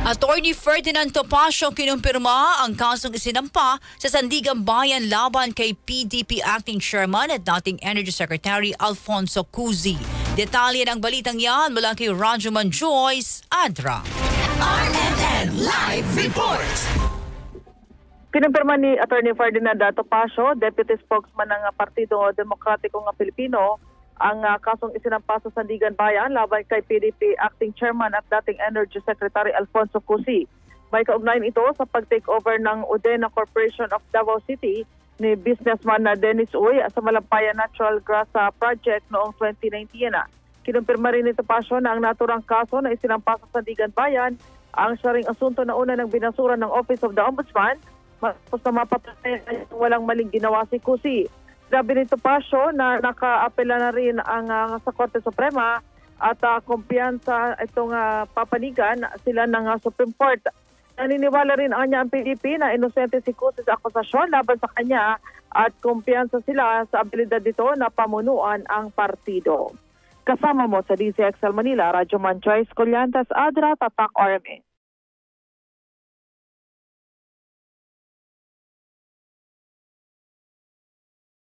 Attorney Ferdinand Topacio kinumpirma ang kasong isinampa sa Sandigan Bayan laban kay PDP Acting Chairman at dating Energy Secretary Alfonso Cusi. Detalye ng balitang yan mula kay Rajuman Joyce Adra. RMN Live Report! Kinumpirma ni Attorney Ferdinand Topacio, Deputy Spokesman ng Partido Demokratiko ng Pilipino, ang kasong isinampa sa Sandigan Bayan laban kay PDP Acting Chairman at dating Energy Secretary Alfonso Cusi. May kaugnayan ito sa pag-takeover ng Udena Corporation of Davao City ni businessman na Dennis Uy sa Malampaya Natural Gas Project noong 2019. Kinumpirma rin ni Topacio na ang naturang kaso na isinampa sa Sandigan Bayan ang saring asunto na una ng binasura ng Office of the Ombudsman matapos na mapapatunayan walang maling ginawa si Cusi. Sabi ni Topacio na naka-apela na rin ang sa Korte Suprema at kumpiyansa itong papanigan sila ng Supreme Court. Naniniwala rin ang PDP na inosente si Cusi sa akusasyon laban sa kanya at kumpiyansa sila sa abilidad nito na pamunuan ang partido. Kasama mo sa DZXL Manila, Radyo Man Joyce Collantes, Adra, Tatak, RMN.